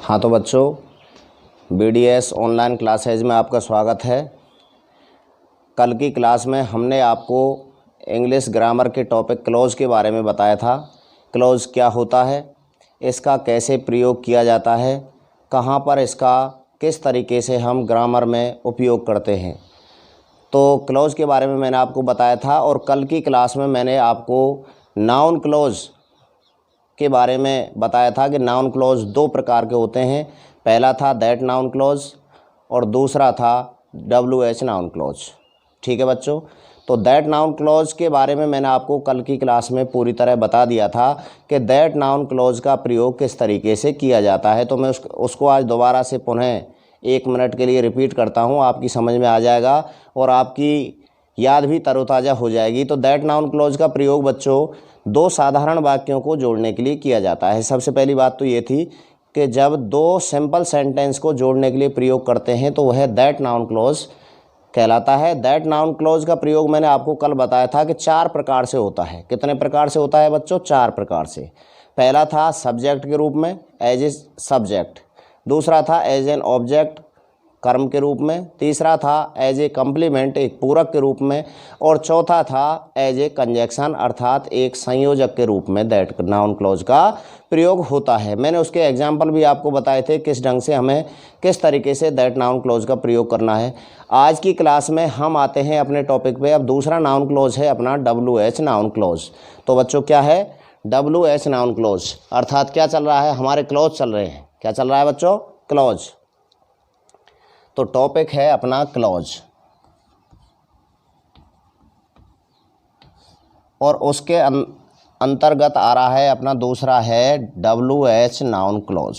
हाँ तो बच्चों, BDS ऑनलाइन क्लासेज में आपका स्वागत है। कल की क्लास में हमने आपको इंग्लिश ग्रामर के टॉपिक क्लॉज के बारे में बताया था। क्लॉज क्या होता है, इसका कैसे प्रयोग किया जाता है, कहाँ पर इसका किस तरीके से हम ग्रामर में उपयोग करते हैं, तो क्लॉज के बारे में मैंने आपको बताया था। और कल की क्लास में मैंने आपको नाउन क्लॉज के बारे में बताया था कि नाउन क्लॉज दो प्रकार के होते हैं। पहला था दैट नाउन क्लॉज और दूसरा था WH नाउन क्लॉज। ठीक है बच्चों, तो दैट नाउन क्लॉज के बारे में मैंने आपको कल की क्लास में पूरी तरह बता दिया था कि दैट नाउन क्लॉज का प्रयोग किस तरीके से किया जाता है। तो मैं उसको आज दोबारा से पुनः 1 मिनट के लिए रिपीट करता हूँ, आपकी समझ में आ जाएगा और आपकी याद भी तरोताज़ा हो जाएगी। तो दैट नाउन क्लॉज का प्रयोग बच्चों दो साधारण वाक्यों को जोड़ने के लिए किया जाता है। सबसे पहली बात तो ये थी कि जब दो सिंपल सेंटेंस को जोड़ने के लिए प्रयोग करते हैं तो वह दैट नाउन क्लॉज कहलाता है। दैट नाउन क्लॉज का प्रयोग मैंने आपको कल बताया था कि 4 प्रकार से होता है। कितने प्रकार से होता है बच्चों? 4 प्रकार से। पहला था सब्जेक्ट के रूप में, एज ए सब्जेक्ट। दूसरा था एज एन ऑब्जेक्ट, कर्म के रूप में। तीसरा था एज ए कम्प्लीमेंट, एक पूरक के रूप में। और चौथा था एज ए कंजक्शन, अर्थात एक संयोजक के रूप में दैट नाउन क्लॉज का प्रयोग होता है। मैंने उसके एग्जाम्पल भी आपको बताए थे किस ढंग से हमें किस तरीके से दैट नाउन क्लॉज का प्रयोग करना है। आज की क्लास में हम आते हैं अपने टॉपिक पे। अब दूसरा नाउन क्लॉज है अपना WH नाउन क्लॉज। तो बच्चों क्या है WH नाउन क्लॉज? अर्थात क्या चल रहा है, हमारे क्लॉज चल रहे हैं। क्या चल रहा है बच्चों? क्लॉज। तो टॉपिक है अपना क्लॉज और उसके अंतर्गत आ रहा है अपना दूसरा है WH नाउन क्लॉज।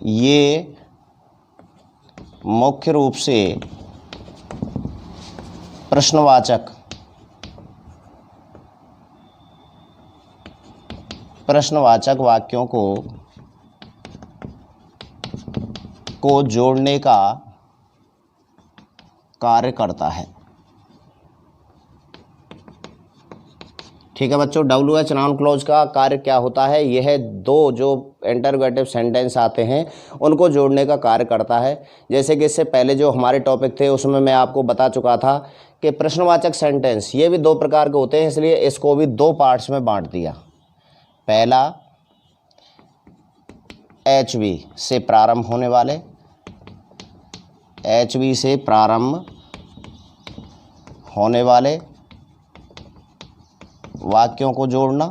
ये मुख्य रूप से प्रश्नवाचक वाक्यों को जोड़ने का कार्य करता है। ठीक है बच्चों, WH नाउन क्लॉज का कार्य क्या होता है? यह दो जो इंटरोगेटिव सेंटेंस आते हैं उनको जोड़ने का कार्य करता है। जैसे कि इससे पहले जो हमारे टॉपिक थे उसमें मैं आपको बता चुका था कि प्रश्नवाचक सेंटेंस ये भी 2 प्रकार के होते हैं, इसलिए इसको भी 2 पार्ट्स में बांट दिया। पहला HV से प्रारंभ होने वाले, HV से प्रारंभ होने वाले वाक्यों को जोड़ना,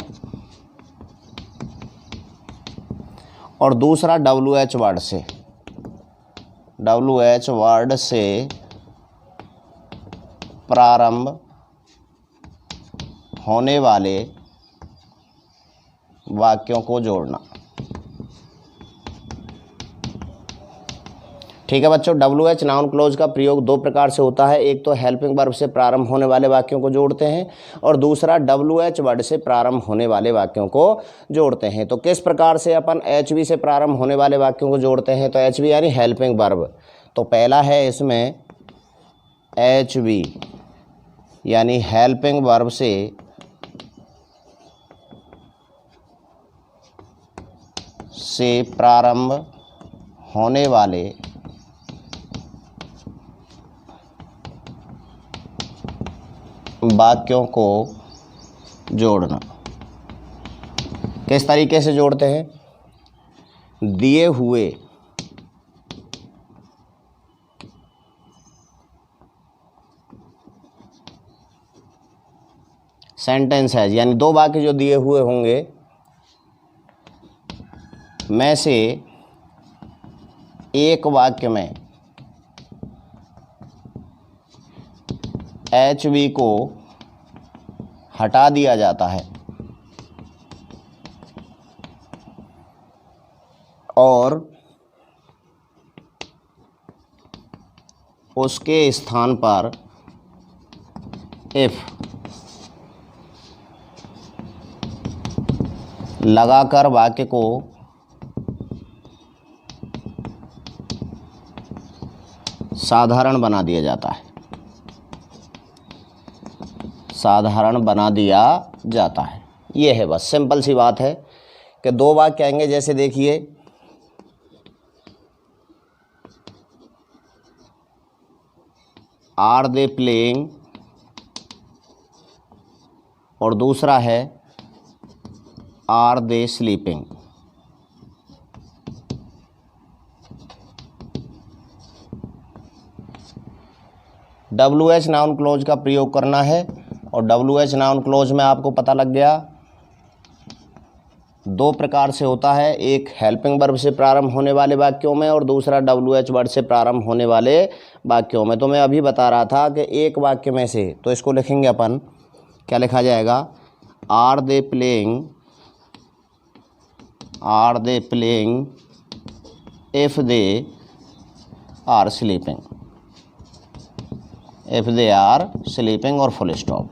और दूसरा WH वर्ड से प्रारंभ होने वाले वाक्यों को जोड़ना। ठीक है बच्चों, WH नाउन क्लॉज का प्रयोग 2 प्रकार से होता है। एक तो हेल्पिंग वर्ब से प्रारंभ होने वाले वाक्यों को जोड़ते हैं और दूसरा WH वर्ड से प्रारंभ होने वाले वाक्यों को जोड़ते हैं। तो किस प्रकार से अपन HV से प्रारंभ होने वाले वाक्यों को जोड़ते हैं? तो HV यानी हेल्पिंग वर्ब। तो पहला है इसमें HV यानी हेल्पिंग वर्ब से प्रारंभ होने वाले वाक्यों को जोड़ना। किस तरीके से जोड़ते हैं? दिए हुए सेंटेंस है, यानी 2 वाक्य जो दिए हुए होंगे में से एक वाक्य में HV को हटा दिया जाता है और उसके स्थान पर इफ लगाकर वाक्य को साधारण बना दिया जाता है। साधारण बना दिया जाता है। ये है, बस सिंपल सी बात है कि दो वाक्य आएंगे। जैसे देखिए, आर दे प्लेइंग और दूसरा है are they sleeping. WH noun clause का प्रयोग करना है और WH नाउन क्लोज में आपको पता लग गया दो प्रकार से होता है, एक हेल्पिंग वर्ब से प्रारंभ होने वाले वाक्यों में और दूसरा WH वर्ड से प्रारंभ होने वाले वाक्यों में। तो मैं अभी बता रहा था कि एक वाक्य में से, तो इसको लिखेंगे अपन, क्या लिखा जाएगा, are they playing if they are sleeping, if they are sleeping और full stop.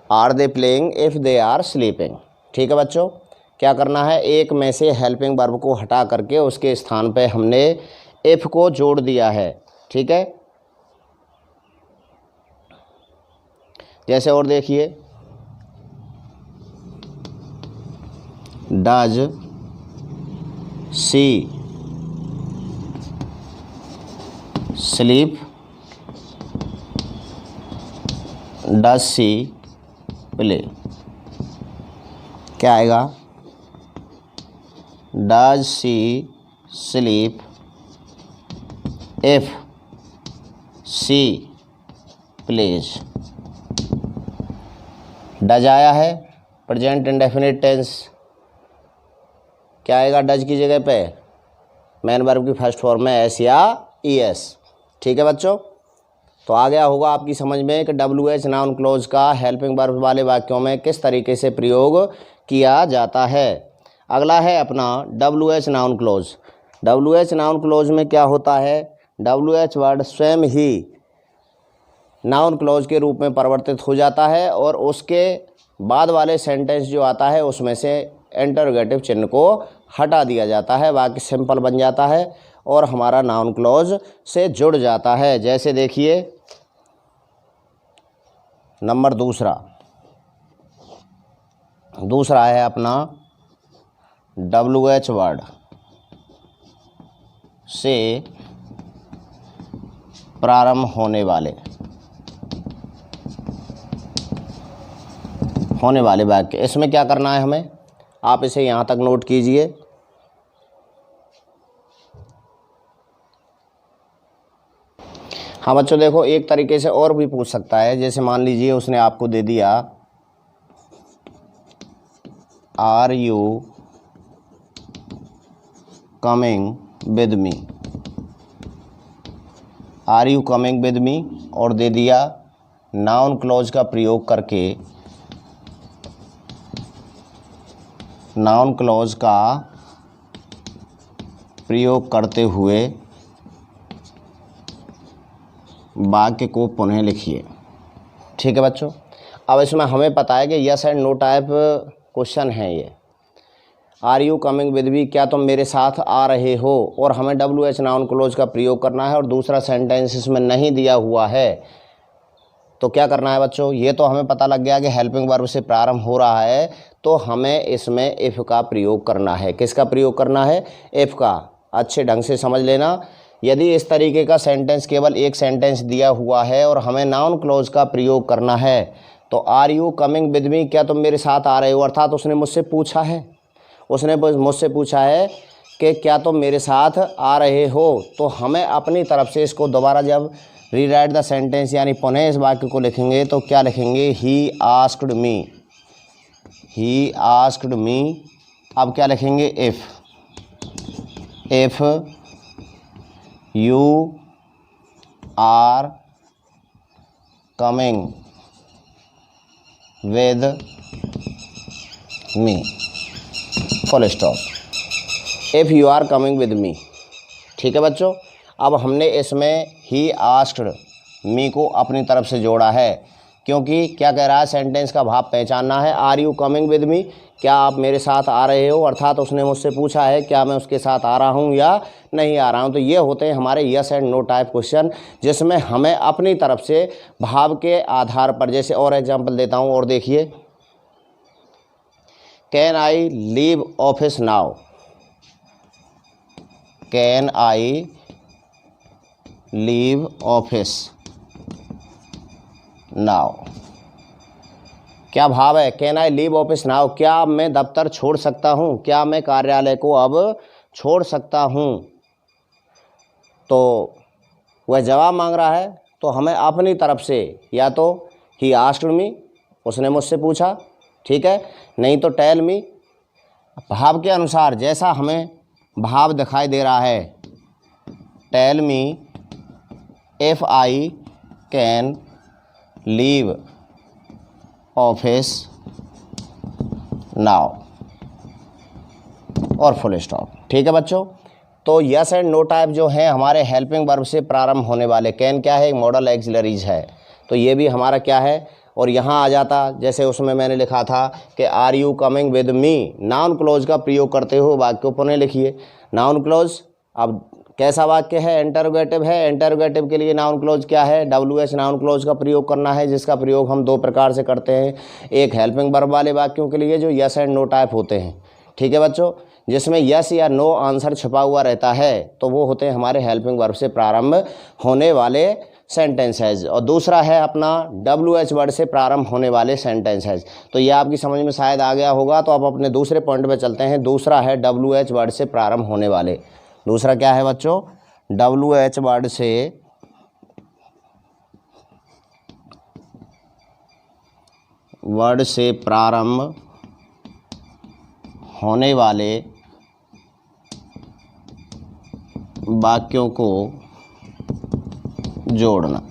Are they playing if they are sleeping. ठीक है बच्चों, क्या करना है, एक में से हेल्पिंग वर्ब को हटा करके उसके स्थान पे हमने इफ़ को जोड़ दिया है। ठीक है, जैसे और देखिए, does she sleep, does she play. क्या आएगा, does she sleep if she plays. Does आया है, प्रेजेंट इंडेफिनिट टेंस, क्या आएगा डज की जगह पे, मेन वर्ब की फर्स्ट फॉर्म में एस या ई एस। ठीक है बच्चों, तो आ गया होगा आपकी समझ में कि WH नाउन क्लोज का हेल्पिंग वर्ब वाले वाक्यों में किस तरीके से प्रयोग किया जाता है। अगला है अपना WH noun close. WH noun close में क्या होता है, WH वर्ड स्वयं ही नाउन क्लोज के रूप में परिवर्तित हो जाता है और उसके बाद वाले सेंटेंस जो आता है उसमें से इंटरोगेटिव चिन्ह को हटा दिया जाता है, वाक्य सिंपल बन जाता है और हमारा नाउन क्लोज से जुड़ जाता है। जैसे देखिए नंबर दूसरा है अपना WH वर्ड से प्रारंभ होने वाले वाक्य। इसमें क्या करना है हमें, आप इसे यहाँ तक नोट कीजिए। हाँ बच्चों देखो, एक तरीके से और भी पूछ सकता है। जैसे मान लीजिए उसने आपको दे दिया are you coming with me, are you coming with me, और दे दिया नाउन क्लॉज का प्रयोग करके, नाउन क्लॉज का प्रयोग करते हुए वाक्य को पुनः लिखिए। ठीक है बच्चों, अब इसमें हमें पता है कि yes and no type question है ये। Are you coming with me, क्या तुम मेरे साथ आ रहे हो, और हमें WH नाउन क्लोज का प्रयोग करना है और दूसरा सेंटेंस इसमें नहीं दिया हुआ है। तो क्या करना है बच्चों, ये तो हमें पता लग गया कि हेल्पिंग वर्ब से प्रारंभ हो रहा है, तो हमें इसमें इफ़ का प्रयोग करना है। किसका प्रयोग करना है, इफ़ का। अच्छे ढंग से समझ लेना, यदि इस तरीके का सेंटेंस केवल एक सेंटेंस दिया हुआ है और हमें नाउन क्लोज का प्रयोग करना है, तो are you coming with me, क्या तुम मेरे साथ आ रहे हो, अर्थात उसने मुझसे पूछा है, उसने मुझसे पूछा है कि क्या तुम मेरे साथ आ रहे हो, तो हमें अपनी तरफ से इसको दोबारा जब रीराइट द सेंटेंस यानी पुनः इस वाक्य को लिखेंगे तो क्या लिखेंगे, he asked me, he asked me. अब क्या लिखेंगे, if you are coming with me, full stop, if you are coming with me. ठीक है बच्चों, अब हमने इसमें ही आस्क्ड मी को अपनी तरफ से जोड़ा है, क्योंकि क्या कह रहा है, सेंटेंस का भाव पहचानना है। Are you coming with me, क्या आप मेरे साथ आ रहे हो, अर्थात उसने मुझसे पूछा है क्या मैं उसके साथ आ रहा हूँ या नहीं आ रहा हूँ। तो ये होते हैं हमारे yes and no type question, जिसमें हमें अपनी तरफ से भाव के आधार पर, जैसे और एग्जाम्पल देता हूँ और देखिए, can I leave office now, can I leave office now, क्या भाव है, can I leave office now, क्या अब मैं दफ्तर छोड़ सकता हूँ, क्या मैं कार्यालय को अब छोड़ सकता हूँ। तो वह जवाब मांग रहा है, तो हमें अपनी तरफ से या तो ही आस्क्ड मी, उसने मुझसे पूछा, ठीक है, नहीं तो टेल मी, भाव के अनुसार जैसा हमें भाव दिखाई दे रहा है, tell me if I can leave office now, और फुल स्टॉप। ठीक है बच्चों, तो यस एंड नो टाइप जो है हमारे हेल्पिंग वर्ब से प्रारंभ होने वाले, कैन क्या है, एक मॉडल एक्सिलरीज है, तो ये भी हमारा क्या है, और यहाँ आ जाता, जैसे उसमें मैंने लिखा था कि are you coming with me, noun clause का प्रयोग करते हुए वाक्य को पुनः लिखिए। नाउन क्लोज अब कैसा वाक्य है, इंटरोगेटिव है, इंटरोगेटिव के लिए नाउन क्लोज क्या है, WH नाउन क्लोज का प्रयोग करना है, जिसका प्रयोग हम दो प्रकार से करते हैं, एक हेल्पिंग वर्ब वाले वाक्यों के लिए जो यस एंड नो टाइप होते हैं, ठीक है बच्चों, जिसमें यस या नो आंसर छुपा हुआ रहता है, तो वो होते हैं हमारे हेल्पिंग वर्ब से प्रारंभ होने वाले सेंटेंसेज, और दूसरा है अपना WH वर्ड से प्रारंभ होने वाले सेंटेंसेज। तो ये आपकी समझ में शायद आ गया होगा, तो आप अपने दूसरे पॉइंट पे चलते हैं। दूसरा है WH वर्ड से प्रारंभ होने वाले, दूसरा क्या है बच्चों, WH वर्ड से प्रारंभ होने वाले वाक्यों को जोड़ना।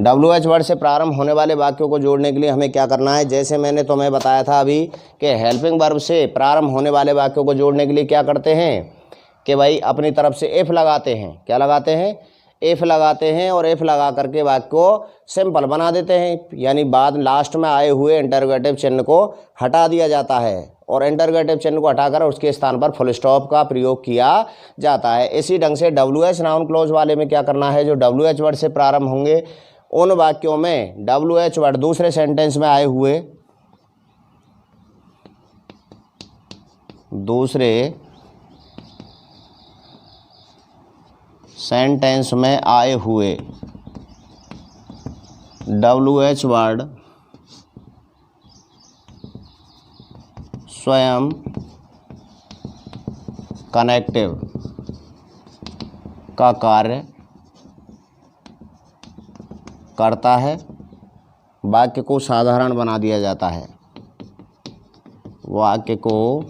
WH वर्ड से प्रारंभ होने वाले वाक्यों को जोड़ने के लिए हमें क्या करना है, जैसे मैंने तुम्हें बताया था अभी कि हेल्पिंग वर्ब से प्रारंभ होने वाले वाक्यों को जोड़ने के लिए क्या करते हैं कि भाई अपनी तरफ से इफ़ लगाते हैं, क्या लगाते हैं, इफ़ लगाते हैं, और इफ़ लगा करके वाक्य को सिंपल बना देते हैं, यानी बाद लास्ट में आए हुए इंटरोगेटिव चिन्ह को हटा दिया जाता है, और इंटरोगेटिव चिन्ह को हटाकर उसके स्थान पर फुल स्टॉप का प्रयोग किया जाता है। इसी ढंग से WH नाउन क्लोज वाले में क्या करना है, जो WH वर्ड से प्रारंभ होंगे उन वाक्यों में WH वर्ड दूसरे सेंटेंस में आए हुए, दूसरे सेंटेंस में आए हुए WH वर्ड स्वयं कनेक्टिव का कार्य करता है, वाक्य को साधारण बना दिया जाता है, वाक्य को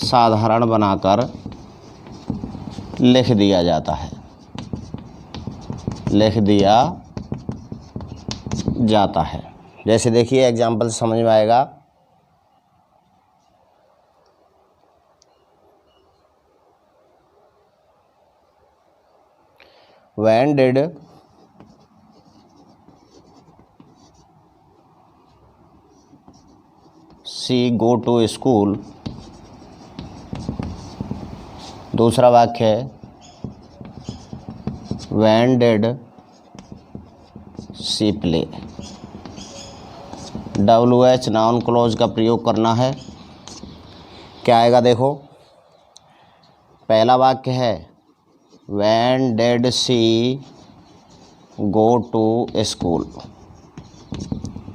साधारण बनाकर लिख दिया जाता है, लिख दिया जाता है। जैसे देखिए एग्जाम्पल समझ में आएगा, When did she go to school, दूसरा वाक्य है When did she play, WH noun clause का प्रयोग करना है, क्या आएगा देखो, पहला वाक्य है When did she go to school,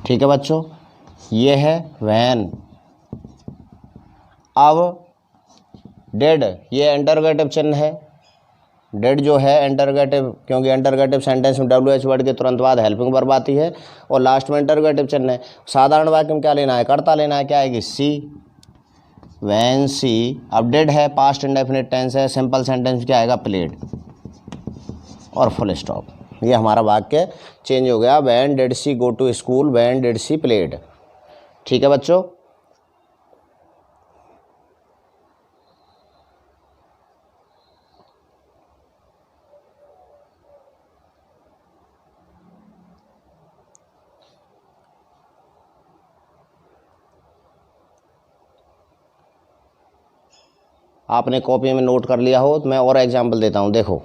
ठीक है बच्चों, ये है when। अब did ये इंटरोगेटिव चिन्ह है, did जो है इंटरोगेटिव, क्योंकि इंटरोगेटिव सेंटेंस में WH वर्ड के तुरंत बाद हेल्पिंग वर्ब आती है और लास्ट में इंटरोगेटिव चिन्ह है। साधारण वाक्य में क्या लेना है, कर्ता लेना है, क्या आएगी सी, वैन सी। अब डिड है पास्ट इंडेफिनिट टेंस है, सिंपल सेंटेंस क्या आएगा प्लेड, और फुल स्टॉप। ये हमारा वाक्य चेंज हो गया, when did she go to school, when did she played. ठीक है बच्चों, आपने कॉपी में नोट कर लिया हो तो मैं और एग्जाम्पल देता हूँ। देखो,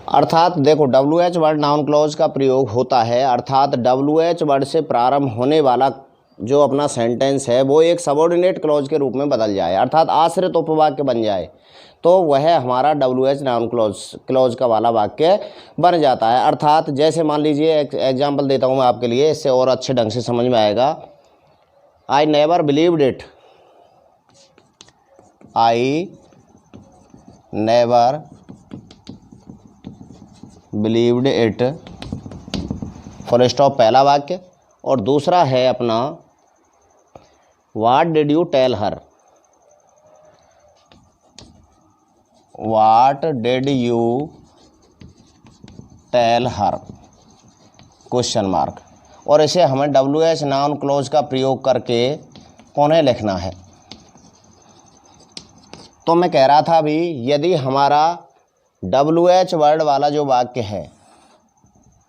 अर्थात देखो WH वर्ड नाउन क्लॉज का प्रयोग होता है, अर्थात WH वर्ड से प्रारंभ होने वाला जो अपना सेंटेंस है वो एक सबऑर्डिनेट क्लॉज के रूप में बदल जाए, अर्थात आश्रित उपवाक्य बन जाए, तो वह हमारा WH नाउन क्लॉज का वाला वाक्य बन जाता है। अर्थात जैसे मान लीजिए एग्जाम्पल देता हूँ मैं आपके लिए, इससे और अच्छे ढंग से समझ में आएगा। I never believed it, I never believed it, full stop पहला वाक्य। और दूसरा है अपना what did you tell her, what did you tell her, question mark. और इसे हमें WH नाउन क्लॉज का प्रयोग करके पुनः लिखना है। तो मैं कह रहा था अभी, यदि हमारा WH वर्ड वाला जो वाक्य है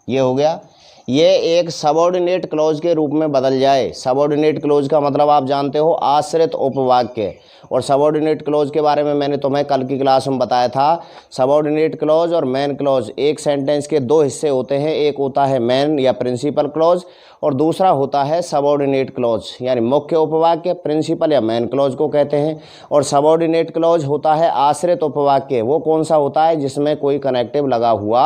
ये हो गया, ये एक सबऑर्डिनेट क्लॉज के रूप में बदल जाए। सबऑर्डिनेट क्लॉज का मतलब आप जानते हो आश्रित उपवाक्य, और सबऑर्डिनेट क्लॉज के बारे में मैंने तुम्हें कल की क्लास में बताया था। सबऑर्डिनेट क्लॉज और मेन क्लॉज एक सेंटेंस के दो हिस्से होते हैं, एक होता है मेन या प्रिंसिपल क्लॉज और दूसरा होता है सबऑर्डिनेट क्लॉज, यानी मुख्य उपवाक्य प्रिंसिपल या मेन क्लॉज को कहते हैं। और सबऑर्डिनेट क्लॉज होता है आश्रित उपवाक्य, वो कौन सा होता है जिसमें कोई कनेक्टिव लगा हुआ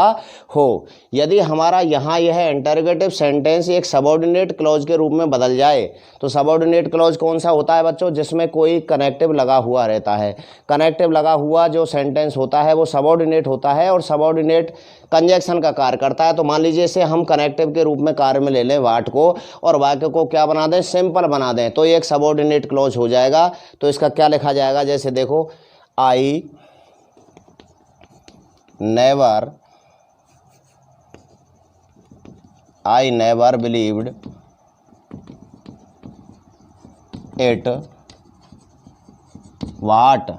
हो। यदि हमारा यहाँ यह इंटरोगेटिव सेंटेंस एक सबऑर्डिनेट क्लॉज के रूप में बदल जाए तो सबऑर्डिनेट क्लॉज कौन सा होता है बच्चों, जिसमें कोई कनेक्टिव लगा हुआ रहता है। कनेक्टिव लगा हुआ जो सेंटेंस होता है वो सबऑर्डिनेट होता है और सबऑर्डिनेट कंजक्शन का कार्य करता है। तो मान लीजिए इसे हम कनेक्टिव के रूप में कार्य में ले लें वाट को, और वाक्य को क्या बना दें, सिंपल बना दें, तो ये एक सबऑर्डिनेट क्लॉज हो जाएगा। तो इसका क्या लिखा जाएगा, जैसे देखो, आई नेवर बिलीव्ड इट वाट।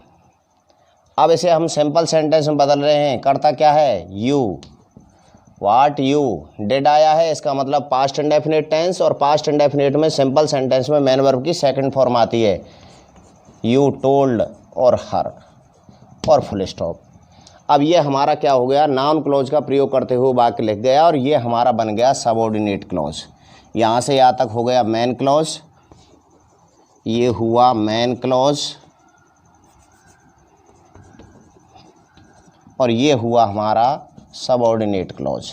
अब इसे हम सिंपल सेंटेंस में बदल रहे हैं, करता क्या है, यू, वाट यू डिड आया है, इसका मतलब पास्ट इंडेफिनिट टेंस, और पास्ट इंडेफिनिट में सिंपल सेंटेंस में मेन वर्ब की सेकंड फॉर्म आती है, यू टोल्ड और हर और फुल स्टॉप। अब ये हमारा क्या हो गया, नाउन क्लॉज का प्रयोग करते हुए वाक्य लिख गया, और ये हमारा बन गया सबऑर्डिनेट क्लॉज। यहाँ से यहाँ तक हो गया मेन क्लॉज, ये हुआ मेन क्लॉज, और ये हुआ हमारा सबऑर्डिनेट क्लॉज।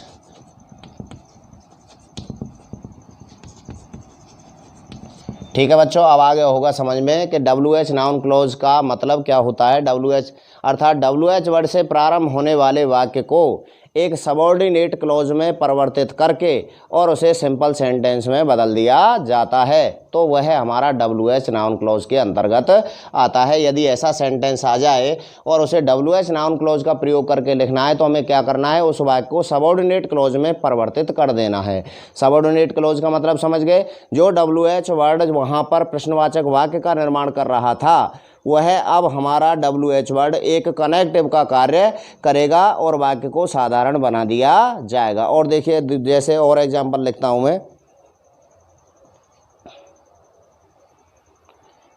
ठीक है बच्चों, अब आगे होगा समझ में कि WH नाउन क्लॉज का मतलब क्या होता है। WH अर्थात WH वर्ड से प्रारंभ होने वाले वाक्य को एक सबऑर्डिनेट क्लॉज में परिवर्तित करके और उसे सिंपल सेंटेंस में बदल दिया जाता है, तो वह हमारा WH नाउन क्लॉज के अंतर्गत आता है। यदि ऐसा सेंटेंस आ जाए और उसे WH नाउन क्लॉज का प्रयोग करके लिखना है तो हमें क्या करना है, उस वाक्य को सबऑर्डिनेट क्लॉज में परिवर्तित कर देना है। सबऑर्डिनेट क्लॉज का मतलब समझ गए, जो WH वर्ड वहाँ पर प्रश्नवाचक वाक्य का निर्माण कर रहा था वह अब हमारा WH वर्ड एक कनेक्टिव का कार्य करेगा और वाक्य को साधारण बना दिया जाएगा। और देखिए, जैसे और एग्जांपल लिखता हूं मैं,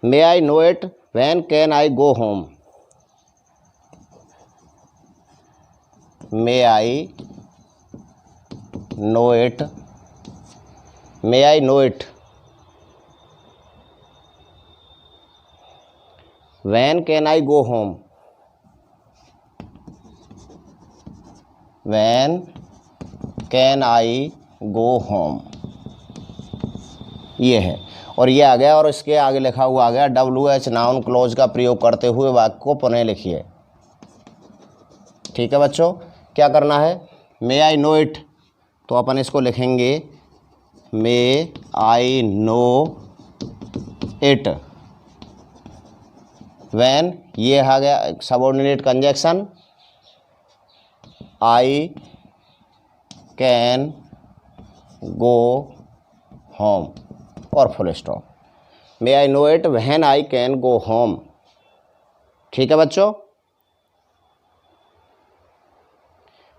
may I know it when can I go home, may I know it, may I know it When can I go home? When can I go home? ये है, और ये आ गया, और इसके आगे लिखा हुआ आ गया WH नाउन क्लॉज का प्रयोग करते हुए वाक्य को पुनः लिखिए। ठीक है बच्चों, क्या करना है, मे आई नो इट, तो अपन इसको लिखेंगे may I know it when, ये आ गया subordinate conjunction, I can go home और full stop, may I know it when I can go home. ठीक है बच्चों,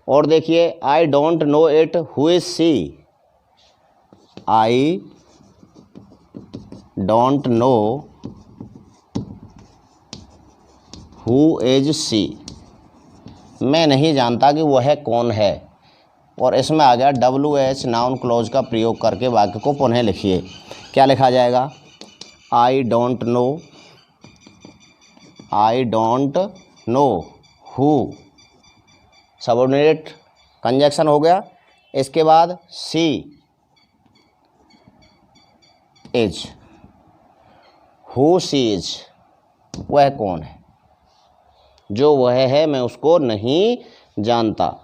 और देखिए, I don't know it who is she, I don't know who is she, मैं नहीं जानता कि वह कौन है। और इसमें आ गया WH नाउन क्लोज का प्रयोग करके वाक्य को पुनः लिखिए। क्या लिखा जाएगा? आई don't know who, subordinate conjunction हो गया। इसके बाद she is, who she is, वह कौन है, जो वह है मैं उसको नहीं जानता।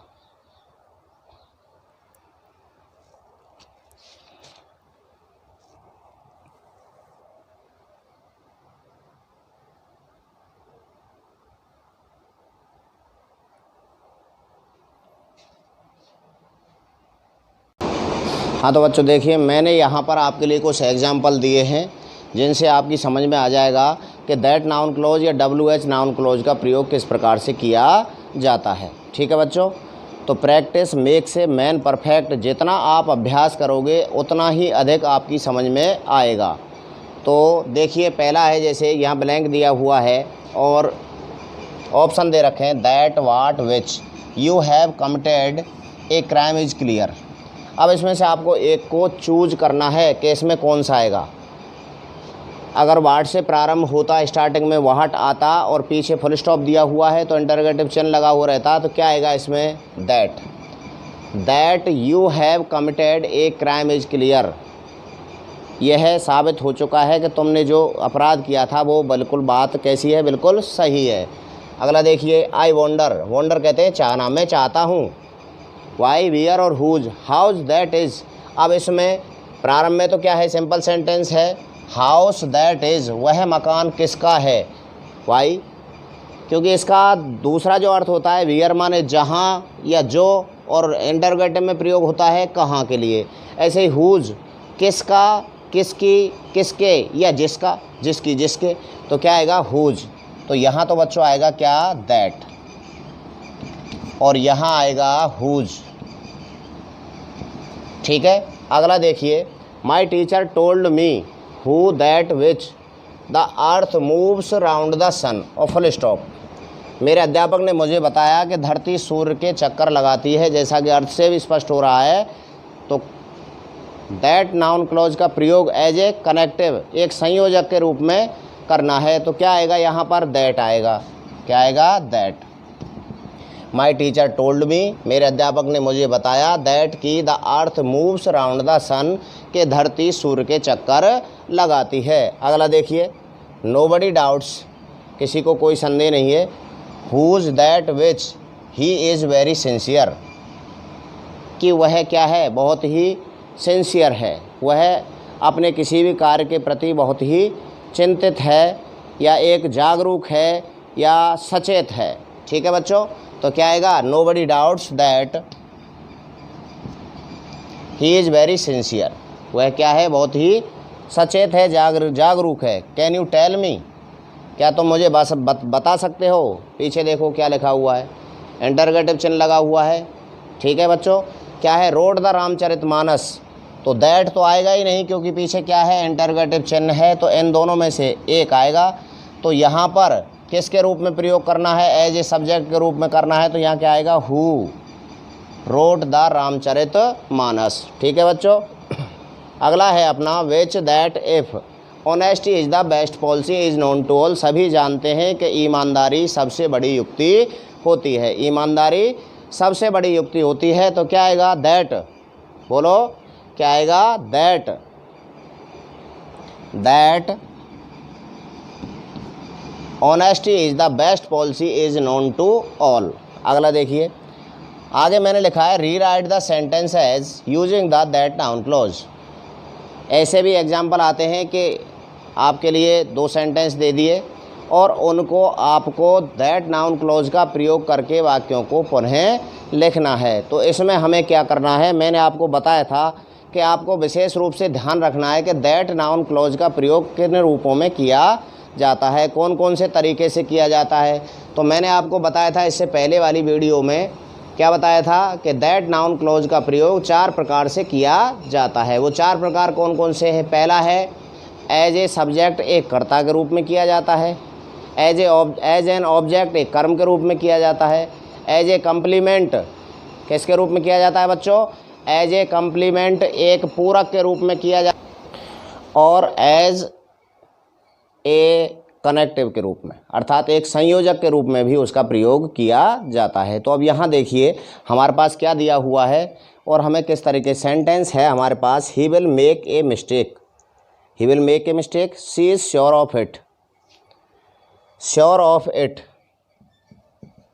हाँ तो बच्चों देखिए, मैंने यहाँ पर आपके लिए कुछ एग्जाम्पल दिए हैं जिनसे आपकी समझ में आ जाएगा कि दैट नाउन क्लोज या WH नाउन क्लोज का प्रयोग किस प्रकार से किया जाता है। ठीक है बच्चों, तो practice makes a man perfect, जितना आप अभ्यास करोगे उतना ही अधिक आपकी समझ में आएगा। तो देखिए, पहला है, जैसे यहाँ ब्लैंक दिया हुआ है और ऑप्शन दे रखे हैं, that watt which you have committed a crime is clear. अब इसमें से आपको एक को चूज करना है कि इसमें कौन सा आएगा। अगर वाट से प्रारंभ होता, स्टार्टिंग में वाट आता और पीछे फुल स्टॉप दिया हुआ है तो इंटरोगेटिव चिन्ह लगा हुआ रहता, तो क्या आएगा इसमें? That you have committed a crime is clear. यह साबित हो चुका है कि तुमने जो अपराध किया था वो बिल्कुल बात कैसी है, बिल्कुल सही है। अगला देखिए, आई वॉन्डर कहते हैं चाहना, मैं चाहता हूँ। वाई, वियर और हुज, हाउस दैट इज़। अब इसमें प्रारंभ में तो क्या है, सिंपल सेंटेंस है, हाउस दैट इज़, वह मकान किसका है। वाई, क्योंकि इसका दूसरा जो अर्थ होता है वियर माने जहाँ या जो, और इंटरोगेटिव में प्रयोग होता है कहाँ के लिए। ऐसे ही हुज, किसका, किसकी, किसके, या जिसका, जिसकी, जिसके, तो क्या आएगा? हुज। तो यहाँ तो बच्चों आएगा क्या? दैट, और यहाँ आएगा हुज। ठीक है, अगला देखिए, my teacher told me who that which the earth moves round the sun, और फुल स्टॉप। मेरे अध्यापक ने मुझे बताया कि धरती सूर्य के चक्कर लगाती है, जैसा कि अर्थ से भी स्पष्ट हो रहा है। तो दैट नाउन क्लॉज का प्रयोग एज ए कनेक्टिव, एक संयोजक के रूप में करना है, तो क्या आएगा यहाँ पर? दैट आएगा। क्या आएगा? That. My teacher told me, मेरे अध्यापक ने मुझे बताया, दैट की the earth moves round the sun, के धरती सूर्य के चक्कर लगाती है। अगला देखिए, नोबडी डाउट्स, किसी को कोई संदेह नहीं है, whose that which he is very sincere, कि वह क्या है? बहुत ही सिंसियर है, वह अपने किसी भी कार्य के प्रति बहुत ही चिंतित है, या एक जागरूक है, या सचेत है। ठीक है बच्चों, तो क्या आएगा? Nobody doubts that he is very sincere, वह क्या है? बहुत ही सचेत है, जागरूक है। कैन यू टेल मी, क्या तुम मुझे बता सकते हो? पीछे देखो क्या लिखा हुआ है, इंटरोगेटिव चिन्ह लगा हुआ है। ठीक है बच्चों, क्या है? रोड द रामचरितमानस, तो दैट तो आएगा ही नहीं, क्योंकि पीछे क्या है? इंटरोगेटिव चिन्ह है, तो इन दोनों में से एक आएगा। तो यहाँ पर किसके रूप में प्रयोग करना है? एज ए सब्जेक्ट के रूप में करना है, तो यहाँ क्या आएगा? Who wrote the Ramcharitmanas. ठीक है बच्चों, अगला है अपना which that if honesty is the best policy is known to all. सभी जानते हैं कि ईमानदारी सबसे बड़ी युक्ति होती है, ईमानदारी सबसे बड़ी युक्ति होती है। तो क्या आएगा? दैट, बोलो क्या आएगा? That honesty is the best policy is known to all. अगला देखिए, आगे मैंने लिखा है rewrite the sentence as using the that noun clause. ऐसे भी एग्जाम्पल आते हैं कि आपके लिए 2 सेंटेंस दे दिए और उनको आपको दैट नाउन क्लोज का प्रयोग करके वाक्यों को पुनः लिखना है। तो इसमें हमें क्या करना है, मैंने आपको बताया था कि आपको विशेष रूप से ध्यान रखना है कि दैट नाउन क्लोज का प्रयोग किन रूपों में किया जाता है, कौन कौन से तरीके से किया जाता है। तो मैंने आपको बताया था इससे पहले वाली वीडियो में, क्या बताया था कि दैट नाउन क्लोज का प्रयोग 4 प्रकार से किया जाता है। वो 4 प्रकार कौन कौन से हैं? पहला है एज ए सब्जेक्ट, एक कर्ता के रूप में किया जाता है। एज एन ऑब्जेक्ट एक कर्म के रूप में किया जाता है। एज ए कम्प्लीमेंट किसके रूप में किया जाता है बच्चों? एज ए कम्प्लीमेंट एक पूरक के रूप में किया जाता है। और एज ए कनेक्टिव के रूप में, अर्थात एक संयोजक के रूप में भी उसका प्रयोग किया जाता है। तो अब यहाँ देखिए हमारे पास क्या दिया हुआ है और हमें किस तरीके सेंटेंस है हमारे पास। He will make a mistake, he will make a mistake, she is sure of it. Sure of it,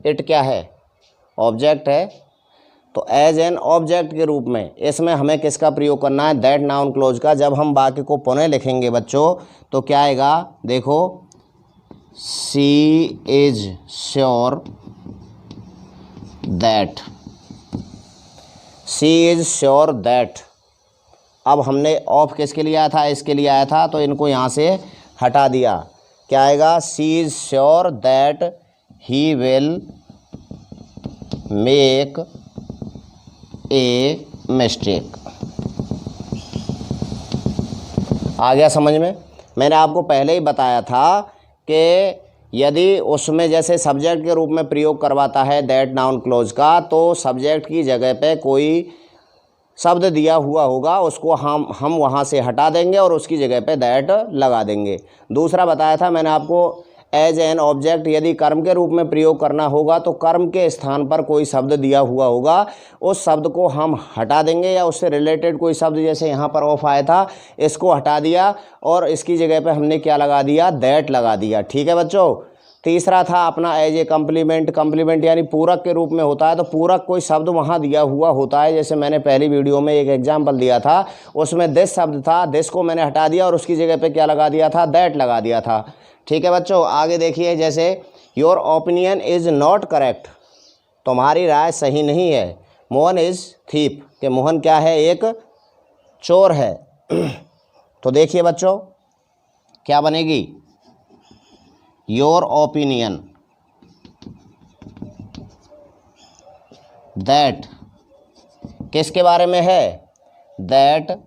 it क्या है? ऑब्जेक्ट है। तो एज एन ऑब्जेक्ट के रूप में इसमें हमें किसका प्रयोग करना है? दैट नाउन क्लोज का। जब हम वाक्य को पुनः लिखेंगे बच्चों तो क्या आएगा? देखो, she is sure that, she is sure that. अब हमने ऑफ किसके लिए आया था? इसके लिए आया था, तो इनको यहाँ से हटा दिया। क्या आएगा? She is sure that he will make a mistake. आ गया समझ में? मैंने आपको पहले ही बताया था कि यदि उसमें जैसे सब्जेक्ट के रूप में प्रयोग करवाता है दैट नाउन क्लोज का, तो सब्जेक्ट की जगह पे कोई शब्द दिया हुआ होगा, उसको हम वहाँ से हटा देंगे और उसकी जगह पे दैट लगा देंगे। दूसरा बताया था मैंने आपको, एज एन ऑब्जेक्ट यदि कर्म के रूप में प्रयोग करना होगा तो कर्म के स्थान पर कोई शब्द दिया हुआ होगा, उस शब्द को हम हटा देंगे या उससे रिलेटेड कोई शब्द, जैसे यहाँ पर ऑफ आया था, इसको हटा दिया और इसकी जगह पे हमने क्या लगा दिया? दैट लगा दिया। ठीक है बच्चों। तीसरा था अपना एज ए कम्प्लीमेंट। कम्प्लीमेंट यानी पूरक के रूप में होता है, तो पूरक कोई शब्द वहाँ दिया हुआ होता है। जैसे मैंने पहली वीडियो में एक एग्जाम्पल दिया था, उसमें दिस शब्द था, दिस को मैंने हटा दिया और उसकी जगह पे क्या लगा दिया था? दैट लगा दिया था। ठीक है बच्चों। आगे देखिए, जैसे your opinion is not correct, तुम्हारी राय सही नहीं है। मोहन इज़ थीप, कि मोहन क्या है? एक चोर है। तो देखिए बच्चों क्या बनेगी? योर ओपिनियन दैट किसके बारे में है? That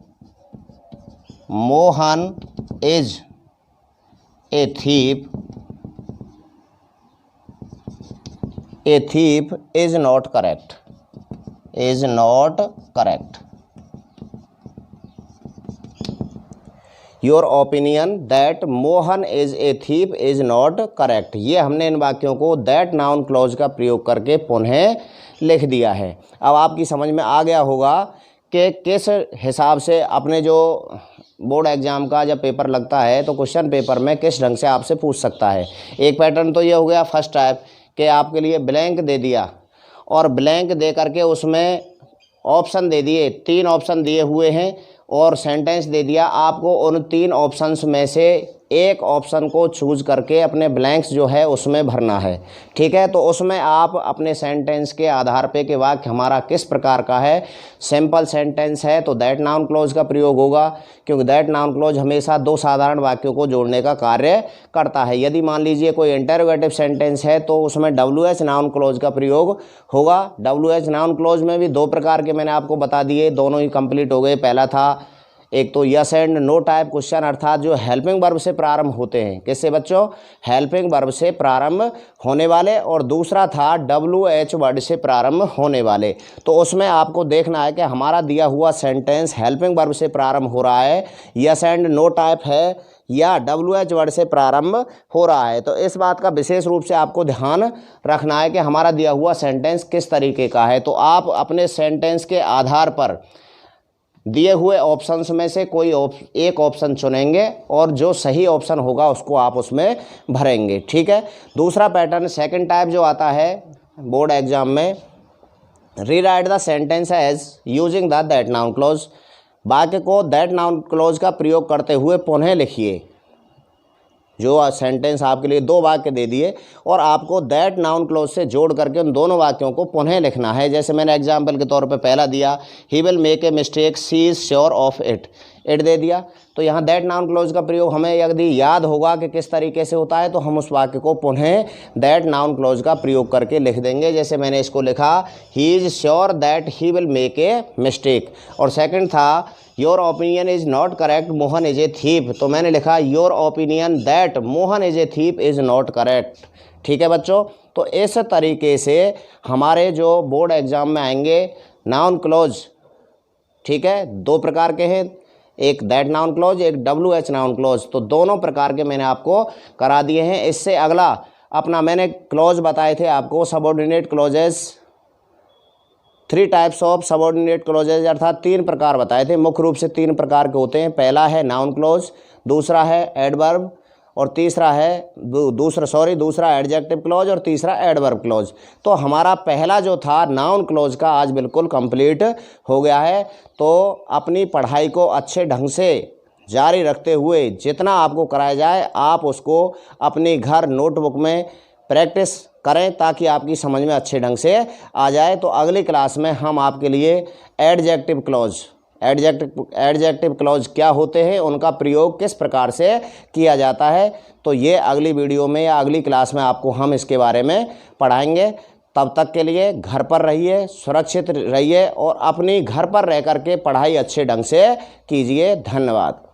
Mohan is a thief is not correct, is not correct. Your opinion that Mohan is a thief is not correct. ये हमने इन वाक्यों को दैट नाउन क्लॉज का प्रयोग करके पुनः लिख दिया है। अब आपकी समझ में आ गया होगा कि किस हिसाब से अपने जो बोर्ड एग्ज़ाम का जब पेपर लगता है तो क्वेश्चन पेपर में किस ढंग से आपसे पूछ सकता है। एक पैटर्न तो ये हो गया फर्स्ट टाइप कि आपके लिए ब्लैंक दे दिया और ब्लैंक दे करके उसमें ऑप्शन दे दिए, 3 ऑप्शन दिए हुए हैं और सेंटेंस दे दिया। आपको उन 3 ऑप्शंस में से एक ऑप्शन को चूज करके अपने ब्लैंक्स जो है उसमें भरना है। ठीक है। तो उसमें आप अपने सेंटेंस के आधार पे कि वाक्य हमारा किस प्रकार का है, सिंपल सेंटेंस है तो दैट नाउन क्लॉज का प्रयोग होगा, क्योंकि दैट नाउन क्लॉज हमेशा 2 साधारण वाक्यों को जोड़ने का कार्य करता है। यदि मान लीजिए कोई इंटरोगेटिव सेंटेंस है तो उसमें WH नाउन क्लॉज का प्रयोग होगा। WH नाउन क्लॉज में भी 2 प्रकार के मैंने आपको बता दिए, दोनों ही कंप्लीट हो गए। पहला था एक तो yes and no type question, अर्थात जो हेल्पिंग वर्ब से प्रारंभ होते हैं। किससे बच्चों? हेल्पिंग वर्ब से प्रारंभ होने वाले। और दूसरा था WH वर्ड से प्रारंभ होने वाले। तो उसमें आपको देखना है कि हमारा दिया हुआ सेंटेंस हेल्पिंग वर्ब से प्रारंभ हो रहा है, यस एंड नो टाइप है, या WH वर्ड से प्रारंभ हो रहा है। तो इस बात का विशेष रूप से आपको ध्यान रखना है कि हमारा दिया हुआ सेंटेंस किस तरीके का है। तो आप अपने सेंटेंस के आधार पर दिए हुए ऑप्शंस में से कोई एक ऑप्शन चुनेंगे और जो सही ऑप्शन होगा उसको आप उसमें भरेंगे। ठीक है। दूसरा पैटर्न, सेकंड टाइप जो आता है बोर्ड एग्जाम में, rewrite the sentence as using the that noun clause. वाक्य को दैट नाउन क्लॉज का प्रयोग करते हुए पुनः लिखिए। जो सेंटेंस आपके लिए 2 वाक्य दे दिए और आपको दैट नाउन क्लॉज से जोड़ करके उन दोनों वाक्यों को पुनः लिखना है। जैसे मैंने एग्जाम्पल के तौर पे पहला दिया, ही will make a mistake, she is sure of it, it they दिया। तो यहाँ दैट नाउन क्लोज का प्रयोग हमें यदि याद होगा कि किस तरीके से होता है तो हम उस वाक्य को पुनः दैट नाउन क्लोज का प्रयोग करके लिख देंगे। जैसे मैंने इसको लिखा, he is sure that he will make a mistake. और सेकंड था, your opinion is not correct, Mohan is a thief. तो मैंने लिखा, your opinion that Mohan is a thief is not correct. ठीक है बच्चों, तो इस तरीके से हमारे जो बोर्ड एग्ज़ाम में आएंगे नाउन क्लोज, ठीक है, दो प्रकार के हैं, एक दैट नाउन क्लोज, एक WH नाउन क्लोज। तो दोनों प्रकार के मैंने आपको करा दिए हैं। इससे अगला अपना मैंने क्लोज बताए थे आपको, subordinate clauses, 3 types of subordinate clauses, अर्थात 3 प्रकार बताए थे। मुख्य रूप से 3 प्रकार के होते हैं। पहला है नाउन क्लोज, दूसरा है एडवर्ब, और तीसरा एडजेक्टिव क्लोज, और तीसरा एडवर्ब क्लोज। तो हमारा पहला जो था नाउन क्लोज का आज बिल्कुल कंप्लीट हो गया है। तो अपनी पढ़ाई को अच्छे ढंग से जारी रखते हुए जितना आपको कराया जाए आप उसको अपने घर नोटबुक में प्रैक्टिस करें ताकि आपकी समझ में अच्छे ढंग से आ जाए। तो अगली क्लास में हम आपके लिए एडजेक्टिव क्लॉज क्या होते हैं, उनका प्रयोग किस प्रकार से किया जाता है, तो ये अगली वीडियो में या अगली क्लास में आपको हम इसके बारे में पढ़ाएंगे। तब तक के लिए घर पर रहिए, सुरक्षित रहिए और अपनी घर पर रह कर के पढ़ाई अच्छे ढंग से कीजिए। धन्यवाद।